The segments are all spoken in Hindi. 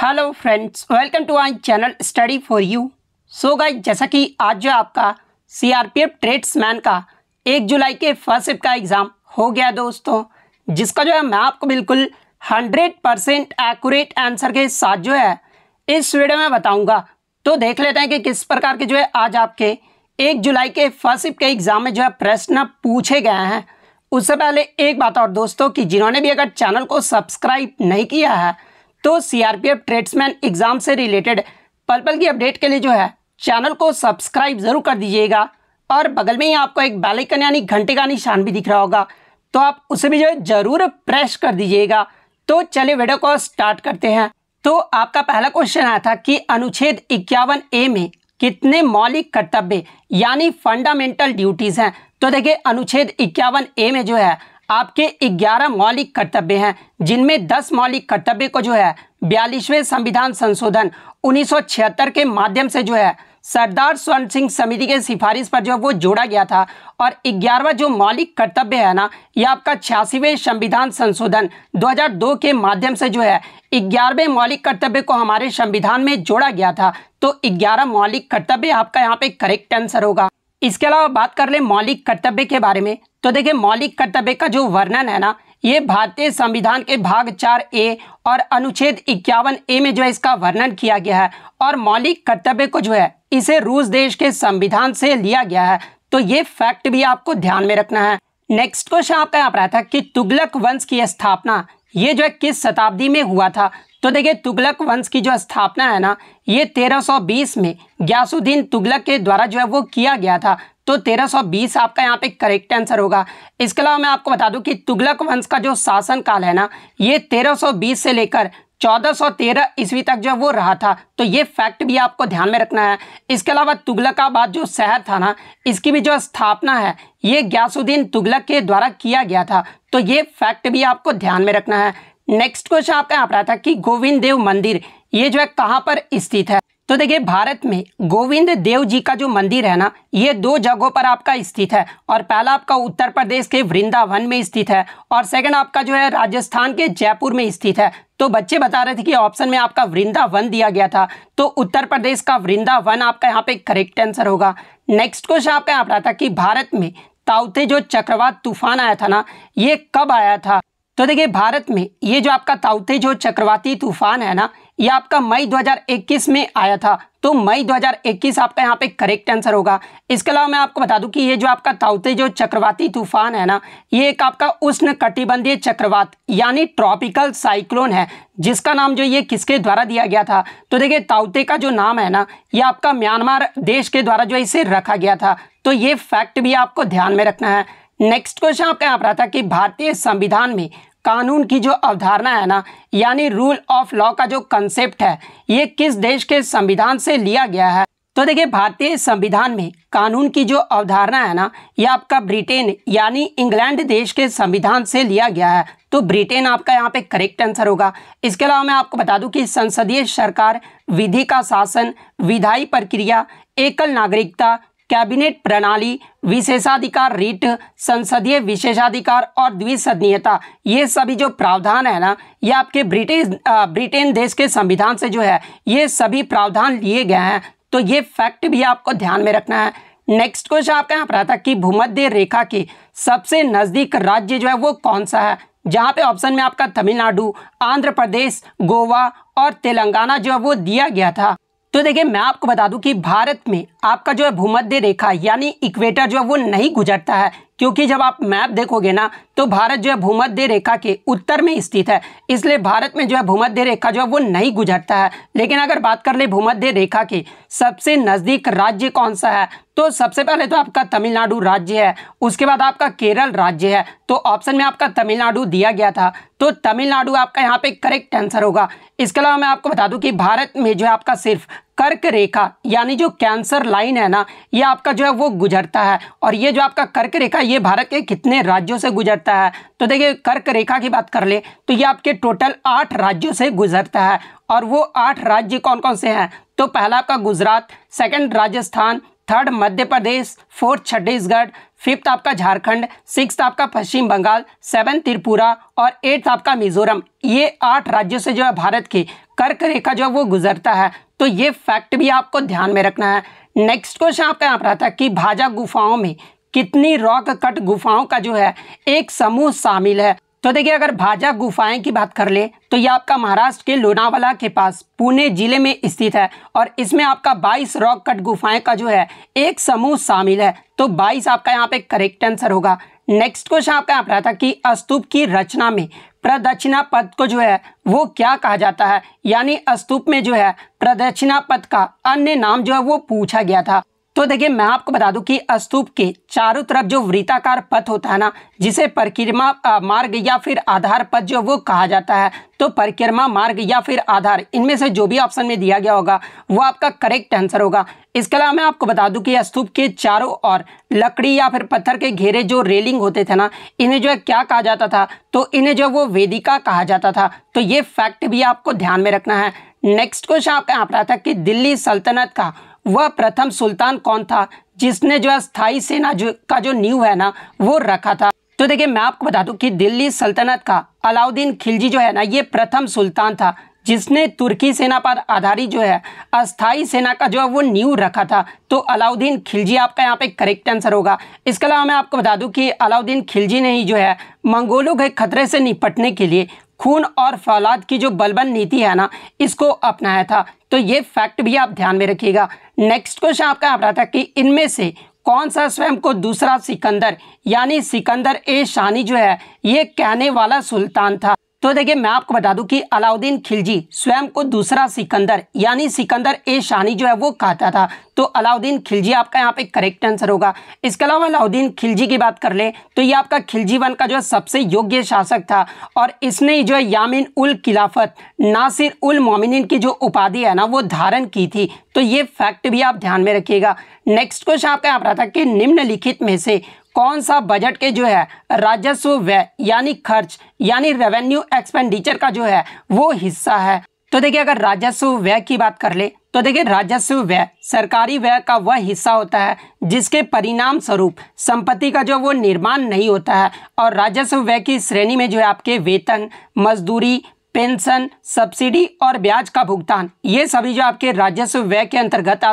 Hello friends, welcome to my channel study for you. So guys, जैसा कि आज जो आपका सीआरपीएफ ट्रेड्समैन का 1 जुलाई के फर्स्ट शिफ्ट का एग्ज़ाम हो गया दोस्तों, जिसका जो है मैं आपको बिल्कुल 100% एक्यूरेट आंसर के साथ जो है इस वीडियो में बताऊंगा। तो देख लेते हैं कि किस प्रकार के जो है आज आपके 1 जुलाई के फर्स्ट शिफ्ट के एग्ज़ाम में जो है प्रश्न पूछे गए हैं। उससे पहले एक बात और दोस्तों, कि जिन्होंने भी अगर चैनल को सब्सक्राइब नहीं किया है तो सीआरपीएफ ट्रेड्समैन एग्जाम से रिलेटेड पल पल की अपडेट के लिए जो है चैनल को सब्सक्राइब जरूर कर दीजिएगा। और बगल में ही आपको एक बेल आइकन यानी घंटे का निशान भी दिख रहा होगा, तो आप उसे भी जो है जरूर प्रेस कर दीजिएगा। तो चलिए वीडियो को स्टार्ट करते हैं। तो आपका पहला क्वेश्चन आया था कि अनुच्छेद 51A में कितने मौलिक कर्तव्य यानी फंडामेंटल ड्यूटीज हैं। तो देखिए, अनुच्छेद 51A में जो है आपके 11 मौलिक कर्तव्य हैं, जिनमें 10 मौलिक कर्तव्य को जो है 42वें संविधान संशोधन 1976 के माध्यम से जो है सरदार स्वर्ण सिंह समिति के सिफारिश पर जो है वो जोड़ा गया था। और 11वां जो मौलिक कर्तव्य है ना, यह आपका 86वें संविधान संशोधन 2002 के माध्यम से जो है 11वें मौलिक कर्तव्य को हमारे संविधान में जोड़ा गया था। तो 11 मौलिक कर्तव्य आपका यहाँ पे करेक्ट आंसर होगा। इसके अलावा बात कर ले मौलिक कर्तव्य के बारे में, तो देखिए मौलिक कर्तव्य का जो वर्णन है ना, ये भारतीय संविधान के भाग 4A और अनुच्छेद 51A में जो है इसका वर्णन किया गया है। और मौलिक कर्तव्य को जो है इसे रूस देश के संविधान से लिया गया है। तो ये फैक्ट भी आपको ध्यान में रखना है। नेक्स्ट क्वेश्चन आपका यहाँ पर आया था कि तुगलक वंश की स्थापना ये जो है किस शताब्दी में हुआ था। तो देखिए, तुगलक वंश की जो स्थापना है ना, ये 1320 में गयासुद्दीन तुगलक के द्वारा जो है वो किया गया था। तो 1320 आपका यहाँ पे करेक्ट आंसर होगा। इसके अलावा मैं आपको बता दूं कि तुगलक वंश का जो शासन काल है ना, ये 1320 से लेकर 1413 ईस्वी तक जो वो रहा था। तो ये फैक्ट भी आपको ध्यान में रखना है। इसके अलावा तुगलकाबाद जो शहर था ना, इसकी भी जो स्थापना है ये गयासुद्दीन तुगलक के द्वारा किया गया था। तो ये फैक्ट भी आपको ध्यान में रखना है। नेक्स्ट क्वेश्चन आपका यहाँ पर आता है कि गोविंद देव मंदिर ये जो है कहाँ पर स्थित है। तो देखिए, भारत में गोविंद देव जी का जो मंदिर है ना, ये 2 जगहों पर आपका स्थित है। और पहला आपका उत्तर प्रदेश के वृंदावन में स्थित है, और सेकंड आपका जो है राजस्थान के जयपुर में स्थित है। तो बच्चे बता रहे थे कि ऑप्शन में आपका वृंदावन दिया गया था, तो उत्तर प्रदेश का वृंदावन आपका यहाँ पे करेक्ट आंसर होगा। नेक्स्ट क्वेश्चन आपका यहाँ पर आता कि भारत में ताउते जो चक्रवात तूफान आया था ना, ये कब आया था। तो देखिए, भारत में ये जो आपका ताउते जो चक्रवाती तूफान है ना, ये आपका मई 2021 में आया था। तो मई 2021 आपका यहाँ पे करेक्ट आंसर होगा। इसके अलावा मैं आपको बता दूं कि ये जो आपका ताउते जो चक्रवाती तूफान है ना, ये एक आपका उष्ण कटिबंधीय चक्रवात यानी ट्रॉपिकल साइक्लोन है, जिसका नाम जो ये किसके द्वारा दिया गया था। तो देखिए, ताउते का जो नाम है ना, ये आपका म्यांमार देश के द्वारा जो इसे रखा गया था। तो ये फैक्ट भी आपको ध्यान में रखना है। नेक्स्ट क्वेश्चन आपका यहाँ पर आता कि भारतीय संविधान में कानून की जो अवधारणा है ना, यानी रूल ऑफ लॉ का जो कंसेप्ट है, ये किस देश के संविधान से लिया गया है। तो देखिए, भारतीय संविधान में कानून की जो अवधारणा है ना, ये आपका ब्रिटेन यानी इंग्लैंड देश के संविधान से लिया गया है। तो ब्रिटेन आपका यहाँ पे करेक्ट आंसर होगा। इसके अलावा मैं आपको बता दूं कि संसदीय सरकार, विधि का शासन, विधायी प्रक्रिया, एकल नागरिकता, कैबिनेट प्रणाली, विशेषाधिकार रीट, संसदीय विशेषाधिकार और द्विसदनीयता, ये सभी जो प्रावधान है ना, ये आपके ब्रिटेन देश के संविधान से जो है ये सभी प्रावधान लिए गए हैं। तो ये फैक्ट भी आपको ध्यान में रखना है। नेक्स्ट क्वेश्चन आपका यहाँ पर आता कि भूमध्य रेखा के सबसे नजदीक राज्य जो है वो कौन सा है, जहाँ पे ऑप्शन में आपका तमिलनाडु, आंध्र प्रदेश, गोवा और तेलंगाना जो है वो दिया गया था। तो देखिए, मैं आपको बता दूं कि भारत में आपका जो है भूमध्य रेखा यानी इक्वेटर जो है वो नहीं गुजरता है, क्योंकि जब आप मैप देखोगे ना, तो भारत जो है भूमध्य रेखा के उत्तर में स्थित है, इसलिए भारत में जो है भूमध्य रेखा जो है वो नहीं गुजरता है। लेकिन अगर बात कर ले भूमध्य रेखा के सबसे नज़दीक राज्य कौन सा है, तो सबसे पहले तो आपका तमिलनाडु राज्य है, उसके बाद आपका केरल राज्य है। तो ऑप्शन में आपका तमिलनाडु दिया गया था, तो तमिलनाडु आपका यहाँ पे करेक्ट आंसर होगा। इसके अलावा मैं आपको बता दूं कि भारत में जो है आपका सिर्फ कर्क रेखा यानी जो कैंसर लाइन है ना, ये आपका जो है वो गुजरता है। और ये जो आपका कर्क रेखा ये भारत के कितने राज्यों से गुजरता है। तो देखिए, कर्क रेखा की बात कर ले तो ये आपके टोटल 8 राज्यों से गुजरता है। और वो 8 राज्य कौन कौन से हैं, तो पहला आपका Gujarat, second Rajasthan, third Madhya Pradesh, fourth Chhattisgarh, 5th आपका झारखंड, 6th आपका पश्चिम बंगाल, 7th त्रिपुरा और 8th आपका मिजोरम। ये 8 राज्यों से जो है भारत की कर्क रेखा जो है वो गुजरता है। तो ये फैक्ट भी आपको ध्यान में रखना है। नेक्स्ट क्वेश्चन आपका यहाँ पर आता है कि भाजा गुफाओं में कितनी रॉक कट गुफाओं का जो है एक समूह शामिल है। तो देखिए, अगर भाजा गुफाएं की बात कर ले तो ये आपका महाराष्ट्र के लोनावाला के पास पुणे जिले में स्थित है और इसमें आपका 22 रॉक कट गुफाएं का जो है एक समूह शामिल है। तो 22 आपका यहाँ पे करेक्ट आंसर होगा। नेक्स्ट क्वेश्चन आपका यहाँ पर आता है कि स्तूप की रचना में प्रदक्षिणा पथ को जो है वो क्या कहा जाता है, यानी स्तूप में जो है प्रदक्षिणा पथ का अन्य नाम जो है वो पूछा गया था। तो देखिए, मैं आपको बता दूं कि स्तूप के चारों तरफ जो वृत्ताकार पथ होता है ना, जिसे परिक्रमा मार्ग या फिर आधार पथ जो वो कहा जाता है। तो परिक्रमा मार्ग या फिर आधार, इनमें से जो भी ऑप्शन में दिया गया होगा वो आपका करेक्ट आंसर होगा। इसके अलावा मैं आपको बता दूं कि स्तूप के चारों ओर लकड़ी या फिर पत्थर के घेरे जो रेलिंग होते थे ना, इन्हें जो है क्या कहा जाता था, तो इन्हें जो वो वेदिका कहा जाता था। तो ये फैक्ट भी आपको ध्यान में रखना है। नेक्स्ट क्वेश्चन आपका यहाँ पर आता है कि दिल्ली सल्तनत का वह प्रथम सुल्तान कौन था जिसने जो स्थायी सेना का जो नींव है ना वो रखा था। तो देखिए, मैं आपको बता दूं कि दिल्ली सल्तनत का अलाउद्दीन खिलजी जो है ना, ये प्रथम सुल्तान था जिसने तुर्की सेना पर आधारित जो है अस्थाई सेना का जो है वो नींव रखा था। तो अलाउद्दीन खिलजी आपका यहाँ पे करेक्ट आंसर होगा। इसके अलावा मैं आपको बता दूं कि अलाउद्दीन खिलजी ने ही जो है मंगोलों के खतरे से निपटने के लिए खून और फौलाद की जो बलबन नीति है ना, इसको अपनाया था। तो ये फैक्ट भी आप ध्यान में रखिएगा। नेक्स्ट क्वेश्चन आपका यहाँ पर आता है कि इनमें से कौन सा स्वयं को दूसरा सिकंदर यानी सिकंदर ए शानी जो है ये कहने वाला सुल्तान था। तो देखिए, मैं आपको बता दूं कि अलाउद्दीन खिलजी स्वयं को दूसरा सिकंदर यानी सिकंदर ए शानी जो है वो कहता था। तो अलाउद्दीन खिलजी आपका यहाँ पे करेक्ट आंसर होगा। इसके अलावा अलाउद्दीन खिलजी की बात कर ले तो ये आपका खिलजी वंश का जो है सबसे योग्य शासक था और इसने जो है यामीन उल खिलाफत नासिर उल मोमिनीन की जो उपाधि है ना वो धारण की थी। तो ये फैक्ट भी आप ध्यान में रखिएगा। नेक्स्ट क्वेश्चन आपका यहाँ पर आता है कि निम्नलिखित में से कौन सा बजट के जो है राजस्व व्यय यानी खर्च यानी रेवेन्यू एक्सपेंडिचर का जो है वो हिस्सा है। तो देखिए, अगर राजस्व व्यय की बात कर ले तो देखिए, राजस्व व्यय सरकारी व्यय का वह हिस्सा होता है जिसके परिणाम स्वरूप संपत्ति का जो वो निर्माण नहीं होता है। और राजस्व व्यय की श्रेणी में जो है आपके वेतन, मजदूरी, पेंशन, सब्सिडी और ब्याज का भुगतान, ये सभी जो आपके राजस्व व्यय के अंतर्गत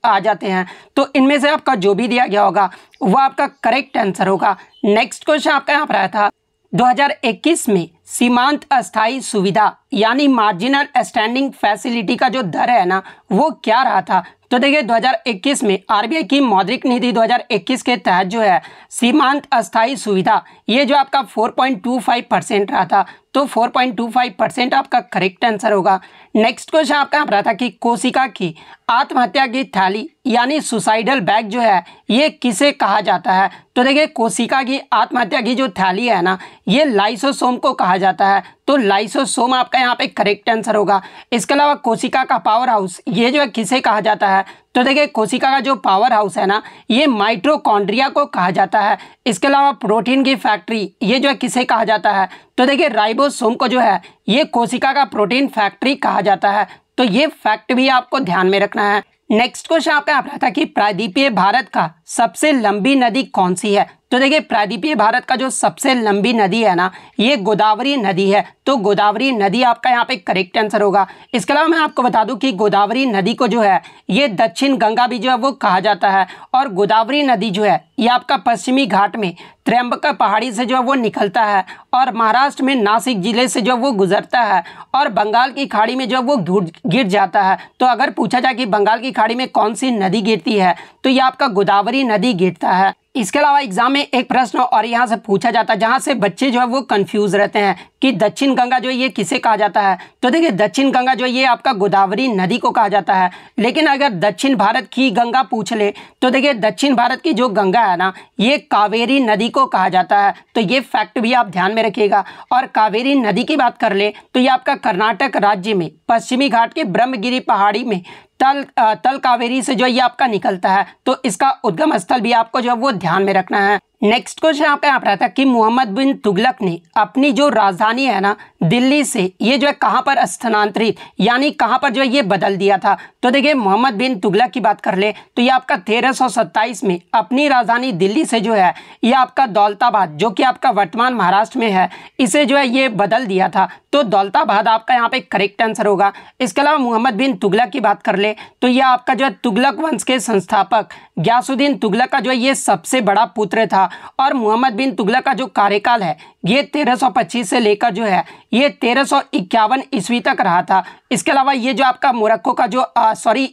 आ जाते हैं। तो इनमें से आपका जो भी दिया गया होगा वह आपका करेक्ट आंसर होगा। नेक्स्ट क्वेश्चन आपका यहाँ पर आया था 2021 में सीमांत अस्थायी सुविधा यानी मार्जिनल स्टैंडिंग फैसिलिटी का जो दर है ना वो क्या रहा था। तो देखिए, 2021 में आरबीआई की मौद्रिक नीति 2021 के तहत जो है सीमांत अस्थायी सुविधा ये जो आपका 4.25% रहा था। तो 4.25% आपका करेक्ट आंसर होगा। नेक्स्ट क्वेश्चन आपका यहाँ पर था कि कोशिका की आत्महत्या की थैली यानी सुसाइडल बैग जो है ये किसे कहा जाता है। तो देखिए, कोशिका की आत्महत्या की जो थैली है ना ये लाइसोसोम को कहा जाता है। तो लाइसोसोम आपका यहाँ पे करेक्ट आंसर होगा। इसके अलावा कोशिका का पावर हाउस ये जो है किसे कहा जाता है। तो देखिए, कोशिका का जो पावर हाउस है ना ये माइटोकॉन्ड्रिया को कहा जाता है। इसके अलावा प्रोटीन की फैक्ट्री ये जो है किसे कहा जाता है। तो देखिए, राइबोसोम को जो है ये कोशिका का प्रोटीन फैक्ट्री कहा जाता है। तो ये फैक्ट भी आपको ध्यान में रखना है। नेक्स्ट क्वेश्चन आपका यहाँ पर था कि प्रायद्वीपीय भारत का सबसे लंबी नदी कौन सी है। तो देखिए, प्रायद्वीपीय भारत का जो सबसे लंबी नदी है ना ये गोदावरी नदी है। तो गोदावरी नदी आपका यहाँ पे करेक्ट आंसर होगा। इसके अलावा मैं आपको बता दूं कि गोदावरी नदी को जो है ये दक्षिण गंगा भी जो है वो कहा जाता है। और गोदावरी नदी जो है ये आपका पश्चिमी घाट में त्र्यंबका पहाड़ी से जो है वो निकलता है और महाराष्ट्र में नासिक जिले से जो वो गुजरता है और बंगाल की खाड़ी में जो वो गिर जाता है। तो अगर पूछा जाए कि बंगाल की खाड़ी में कौन सी नदी गिरती है तो ये आपका गोदावरी नदी गिरता है। इसके अलावा एग्जाम में एक प्रश्न और यहाँ से पूछा जाता है जहाँ से बच्चे जो है वो कंफ्यूज रहते हैं कि दक्षिण गंगा जो है ये किसे कहा जाता है। तो देखिए, दक्षिण गंगा जो है ये आपका गोदावरी नदी को कहा जाता है। लेकिन अगर दक्षिण भारत की गंगा पूछ ले तो देखिए, दक्षिण भारत की जो गंगा है ना ये कावेरी नदी को कहा जाता है। तो ये फैक्ट भी आप ध्यान में रखिएगा। और कावेरी नदी की बात कर ले तो ये आपका कर्नाटक राज्य में पश्चिमी घाट के ब्रह्मगिरी पहाड़ी में तल कावेरी से जो ये आपका निकलता है। तो इसका उद्गम स्थल भी आपको जो है वो ध्यान में रखना है। नेक्स्ट क्वेश्चन आपका यहाँ पर आता है कि मोहम्मद बिन तुगलक ने अपनी जो राजधानी है ना दिल्ली से ये जो है कहाँ पर स्थानांतरित यानी कहाँ पर जो है ये बदल दिया था। तो देखिए मोहम्मद बिन तुगलक की बात कर ले तो ये आपका 1327 में अपनी राजधानी दिल्ली से जो है ये आपका दौलताबाद जो कि आपका वर्तमान महाराष्ट्र में है इसे जो है ये बदल दिया था। तो दौलताबाद आपका यहाँ पे करेक्ट आंसर होगा। इसके अलावा मोहम्मद बिन तुगलक की बात कर ले तो ये आपका जो है तुगलक वंश के संस्थापक गयासुद्दीन तुगलक का जो है ये सबसे बड़ा पुत्र था और मोहम्मद बिन तुगलक का जो कार्यकाल है ये 1325 से लेकर जो है ये 1351 ईस्वी तक रहा था। इसके अलावा ये जो आपका मोरक्को का जो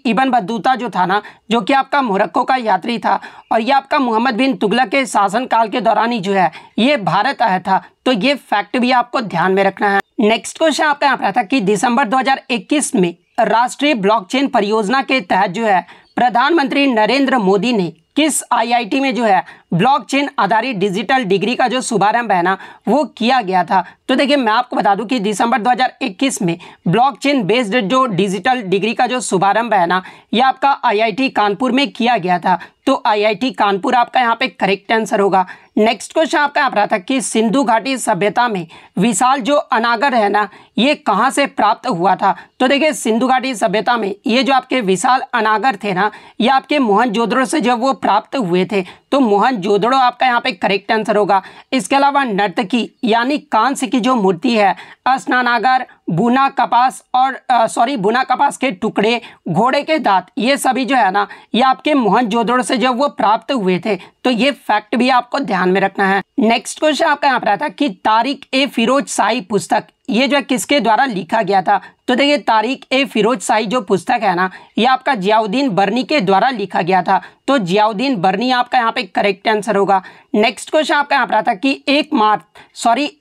इब्न बतूता जो था ना जो कि आपका मोरक्को का यात्री था और ये आपका मोहम्मद बिन तुगलक के शासनकाल के दौरान ही जो है ये भारत आया था। तो ये फैक्ट भी आपको ध्यान में रखना है। नेक्स्ट क्वेश्चन आपका यहाँ पर था कि दिसंबर 2021 में राष्ट्रीय ब्लॉकचेन परियोजना के तहत जो है प्रधानमंत्री नरेंद्र मोदी ने किस आईआईटी में जो है ब्लॉकचेन आधारित डिजिटल डिग्री का जो शुभारंभ है ना वो किया गया था। तो देखिए मैं आपको बता दूं कि दिसंबर 2021 में ब्लॉकचेन बेस्ड जो डिजिटल डिग्री का जो शुभारंभ है ना ये आपका आईआईटी कानपुर में किया गया था। तो आईआईटी कानपुर आपका यहाँ पे करेक्ट आंसर होगा। नेक्स्ट क्वेश्चन आपका यहाँ पर था कि सिंधु घाटी सभ्यता में विशाल जो अनागर है ना ये कहाँ से प्राप्त हुआ था। तो देखिए सिंधु घाटी सभ्यता में ये जो आपके विशाल अनागर थे ना ये आपके मोहनजोदड़ो से जब वो प्राप्त हुए थे। तो मोहनजोदड़ो आपका यहाँ पे करेक्ट आंसर होगा। इसके अलावा नर्तकी यानी कांस्य की जो मूर्ति है, स्नानागार, बुना कपास के टुकड़े, घोड़े के दांत ये सभी जो है ना ये आपके मोहनजोदड़ो से जब वो प्राप्त हुए थे। तो ये फैक्ट भी आपको ध्यान में रखना है। नेक्स्ट क्वेश्चन आपका यहाँ पर आता है कि तारिक ए फिरोज शाही पुस्तक ये जो है किसके द्वारा लिखा गया था। तो देखिए तारिक ए फिरोज शाही जो पुस्तक है ना ये आपका जियाउद्दीन बर्नी के द्वारा लिखा गया था। तो जियाउद्दीन बर्नी आपका यहाँ पे करेक्ट आंसर होगा। नेक्स्ट क्वेश्चन आपका यहाँ पर आता है कि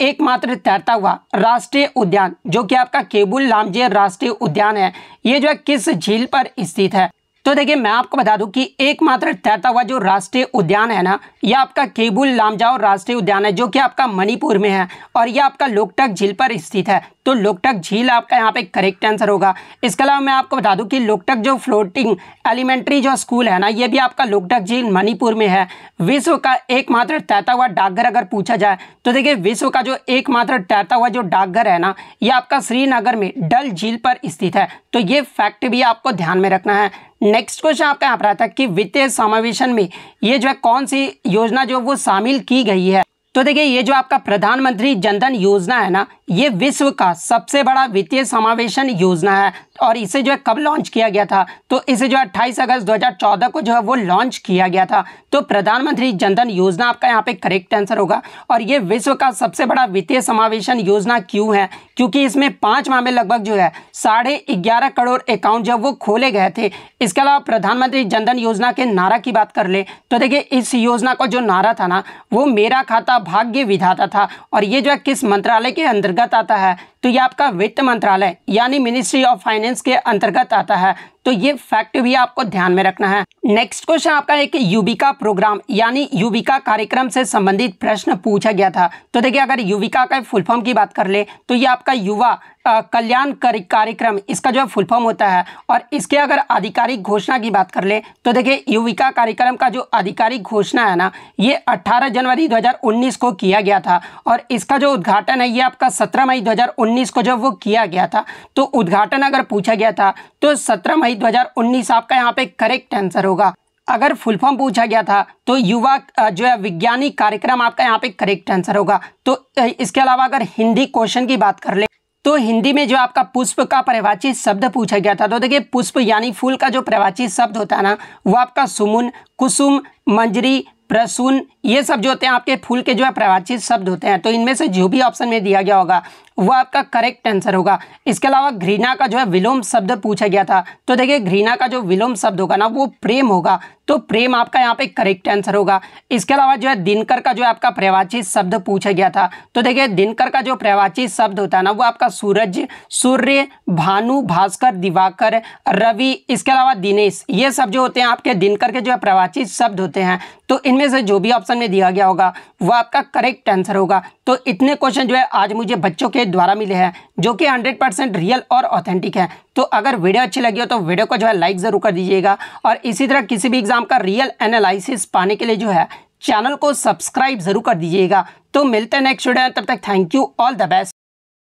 एकमात्र तैरता हुआ राष्ट्रीय उद्यान जो कि आपका केबुल लामजेर राष्ट्रीय उद्यान है ये जो है किस झील पर स्थित है। तो देखिए मैं आपको बता दूं कि एकमात्र तैरता हुआ जो राष्ट्रीय उद्यान है ना यह आपका केबुल लामजाओ राष्ट्रीय उद्यान है जो कि आपका मणिपुर में है और यह आपका लोकटक झील पर स्थित है। तो लोकटक झील आपका यहाँ पे करेक्ट आंसर होगा। इसके अलावा मैं आपको बता दूं कि लोकटक जो फ्लोटिंग एलिमेंट्री जो स्कूल है ना ये भी आपका लोकटक झील मणिपुर में है। विश्व का एकमात्र तैरता हुआ डाकघर अगर पूछा जाए तो देखिए विश्व का जो एकमात्र तैरता हुआ जो डाकघर है ना ये आपका श्रीनगर में डल झील पर स्थित है। तो ये फैक्ट भी आपको ध्यान में रखना है। नेक्स्ट क्वेश्चन आपका यहाँ पर आता है कि वित्तीय समावेशन में ये जो है कौन सी योजना जो वो शामिल की गई है। तो देखिए ये जो आपका प्रधानमंत्री जनधन योजना है ना ये विश्व का सबसे बड़ा वित्तीय समावेशन योजना है और इसे जो है कब लॉन्च किया गया था। तो इसे जो 28 अगस्त 2014 को जो है वो लॉन्च किया गया था। तो प्रधानमंत्री जनधन योजना आपका यहाँ पे करेक्ट आंसर होगा। और ये विश्व का सबसे बड़ा वित्तीय समावेशन योजना क्यों है क्योंकि इसमें 5 माह में लगभग जो है 11.5 करोड़ अकाउंट जब वो खोले गए थे। इसके अलावा प्रधानमंत्री जनधन योजना के नारा की बात कर ले तो देखिए इस योजना का जो नारा था ना वो मेरा खाता भाग्य विधाता था और ये जो है किस मंत्रालय के अंतर्गत आता है। तो ये आपका वित्त मंत्रालय यानी मिनिस्ट्री ऑफ फाइनेंस के अंतर्गत आता है। तो ये फैक्ट भी आपको ध्यान में रखना है। नेक्स्ट क्वेश्चन आपका एक युविका प्रोग्राम यानी युविका कार्यक्रम से संबंधित प्रश्न पूछा गया था। तो देखिए अगर युविका का फुल फॉर्म की बात कर ले तो ये आपका युवा कल्याण कार्यक्रम इसका जो फुल फॉर्म होता है। और इसके अगर आधिकारिक घोषणा की बात कर ले तो देखिए युविका कार्यक्रम का जो आधिकारिक घोषणा है ना ये 18 जनवरी 2019 को किया गया था और इसका जो उद्घाटन है ये आपका 17 मई 2019 को जब वो किया गया था। तो उद्घाटन अगर पूछा गया था तो 17 मई 2019 आपका यहाँ पे करेक्ट आंसर होगा। अगर फुल फॉर्म पूछा गया था तो युवा जो है वैज्ञानिक कार्यक्रम आपका यहाँ पे करेक्ट आंसर होगा। तो इसके अलावा अगर हिंदी क्वेश्चन की बात कर ले तो हिंदी में जो आपका पुष्प का पर्यायवाची शब्द पूछा गया था। तो देखिए पुष्प यानी फूल का जो पर्यायवाची शब्द होता है ना वो आपका सुमुन, कुसुम, मंजरी, प्रसून ये सब जो होते हैं आपके फूल के जो है पर्यायवाची शब्द होते हैं। तो इनमें से जो भी ऑप्शन में दिया गया होगा वो आपका करेक्ट आंसर होगा। इसके अलावा घृणा का जो है विलोम शब्द पूछा गया था। तो देखिए घृणा का जो विलोम शब्द होगा ना वो प्रेम होगा। तो प्रेम आपका यहाँ पे करेक्ट आंसर होगा। इसके अलावा जो है दिनकर का जो है आपका पर्यायवाची शब्द पूछा गया था। तो देखिए दिनकर का जो पर्यायवाची शब्द होता है ना वो आपका सूरज, सूर्य, भानु, भास्कर, दिवाकर, रवि, इसके अलावा दिनेश ये सब जो होते हैं आपके दिनकर के जो है पर्यायवाची शब्द होते हैं। तो इनमें से जो भी ऑप्शन में दिया गया होगा वो आपका करेक्ट आंसर होगा। तो इतने क्वेश्चन जो है आज मुझे बच्चों के द्वारा मिले हैं जो कि 100% रियल और ऑथेंटिक है। तो अगर वीडियो अच्छी लगी हो तो वीडियो को जो है लाइक ज़रूर कर दीजिएगा और इसी तरह किसी भी एग्जाम का रियल एनालिसिस पाने के लिए जो है चैनल को सब्सक्राइब ज़रूर कर दीजिएगा। तो मिलते हैं नेक्स्ट वीडियो में, तब तक thank you, all the best.